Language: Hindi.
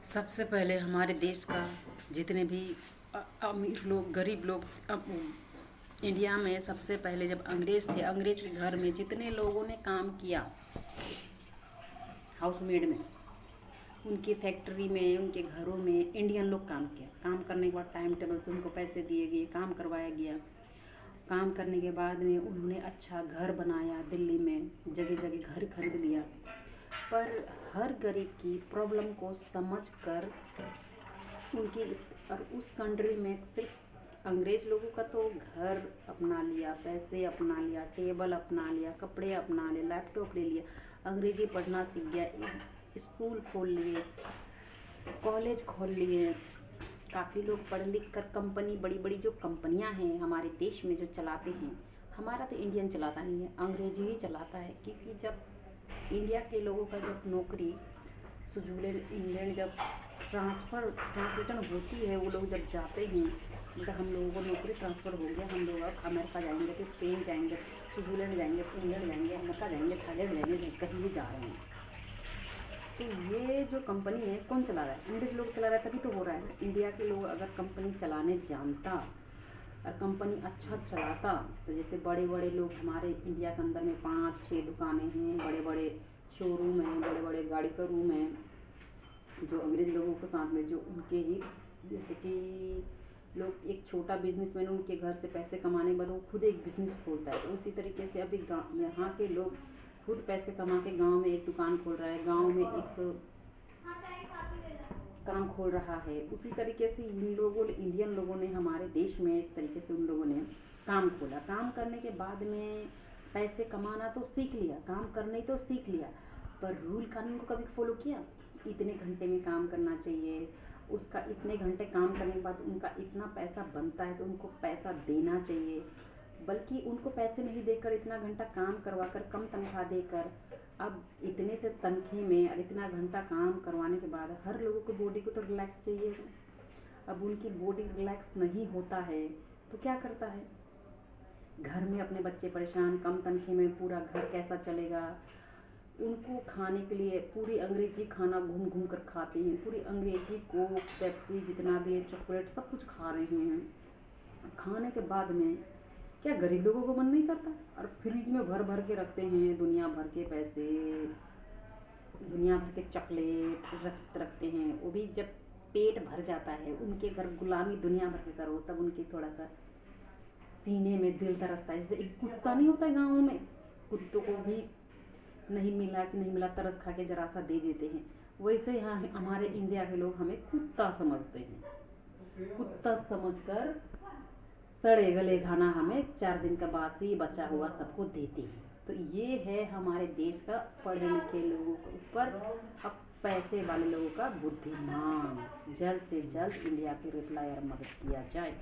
सबसे पहले हमारे देश का जितने भी अमीर लोग गरीब लोग इंडिया में सबसे पहले जब अंग्रेज़ थे, अंग्रेज़ के घर में जितने लोगों ने काम किया हाउसमेड में, उनकी फैक्ट्री में, उनके घरों में इंडियन लोग काम किया। काम करने के बाद टाइम टेबल से उनको पैसे दिए गए, काम करवाया गया। काम करने के बाद में उन्होंने अच्छा घर बनाया, दिल्ली में जगह जगह घर खरीद लिया। पर हर गरीब की प्रॉब्लम को समझ कर और उस कंट्री में सिर्फ अंग्रेज़ लोगों का तो घर अपना लिया, पैसे अपना लिया, टेबल अपना लिया, कपड़े अपना लिए, लैपटॉप ले लिया, अंग्रेजी पढ़ना सीख गया, स्कूल खोल लिए, कॉलेज खोल लिए। काफ़ी लोग पढ़ लिख कर कंपनी, बड़ी बड़ी जो कंपनियां हैं हमारे देश में जो चलाते हैं, हमारा तो इंडियन चलाता नहीं है, अंग्रेजी ही चलाता है। क्योंकि जब इंडिया के लोगों का जब नौकरी स्विट्ज़रलैंड, इंग्लैंड जब ट्रांसलेशन होती है, वो लोग जब जाते हैं, मतलब हम लोगों को नौकरी ट्रांसफ़र हो गया, हम लोग अब अमेरिका जाएंगे, तो स्पेन जाएंगे, स्विट्ज़रलैंड जाएंगे, इंग्लैंड जाएंगे, अमेरिका जाएंगे, थाईलैंड जाएंगे, कहीं भी जा रहे हैं। तो ये जो कंपनी है कौन चला रहा है? अंग्रेज लोग चला रहा है, तभी तो हो रहा है। इंडिया के लोग अगर कंपनी चलाने जानता और कंपनी अच्छा चलाता, तो जैसे बड़े बड़े लोग हमारे इंडिया के अंदर में 5-6 दुकानें हैं, बड़े बड़े शोरूम हैं, बड़े बड़े गाड़ी का रूम हैं, जो अंग्रेज लोगों के साथ में जो उनके ही, जैसे कि लोग एक छोटा बिजनेसमैन उनके घर से पैसे कमाने के बाद वो खुद एक बिजनेस खोलता है, उसी तरीके से अभी यहाँ के लोग खुद पैसे कमा के गांव में एक दुकान खोल रहा है, गांव में एक काम खोल रहा है। उसी तरीके से इन लोगों ने, इंडियन लोगों ने हमारे देश में इस तरीके से उन लोगों ने काम खोला। काम करने के बाद में पैसे कमाना तो सीख लिया, काम करने तो सीख लिया, पर रूल कानून को कभी फॉलो किया? इतने घंटे में काम करना चाहिए, उसका इतने घंटे काम करने के बाद उनका इतना पैसा बनता है तो उनको पैसा देना चाहिए। बल्कि उनको पैसे नहीं देकर, इतना घंटा काम करवा कर, कम तनख्वाह देकर, अब इतने से तनख्वाह में और इतना घंटा काम करवाने के बाद हर लोगों को बॉडी को तो रिलैक्स चाहिए। अब उनकी बॉडी रिलैक्स नहीं होता है तो क्या करता है? घर में अपने बच्चे परेशान, कम तनख्वाह में पूरा घर कैसा चलेगा? उनको खाने के लिए पूरी अंग्रेजी खाना घूम घूम कर खाते हैं, पूरी अंग्रेजी कोक, पेप्सी, जितना भी है, चॉकलेट, सब कुछ खा रहे हैं। खाने के बाद में क्या गरीब लोगों को मन नहीं करता? और फ्रिज में भर भर के रखते हैं दुनिया भर के पैसे, दुनिया भर के चॉकलेट रखते हैं। वो भी जब पेट भर जाता है, उनके घर गुलामी दुनिया भर के करो, तब उनकी थोड़ा सा सीने में दिल तरसता है। जैसे एक कुत्ता नहीं होता है गाँव में, कुत्तों को भी नहीं मिला कि नहीं मिला, तरस खा के जरा सा दे देते हैं, वैसे यहाँ हमारे इंडिया के लोग हमें कुत्ता समझते हैं। कुत्ता समझकर सड़े गले खाना हमें 4 दिन का बासी बचा हुआ सबको देते हैं। तो ये है हमारे देश का पढ़े लिखे लोगों के ऊपर अब पैसे वाले लोगों का बुद्धिमान। जल्द से जल्द इंडिया की रिप्लाई और मदद किया जाए।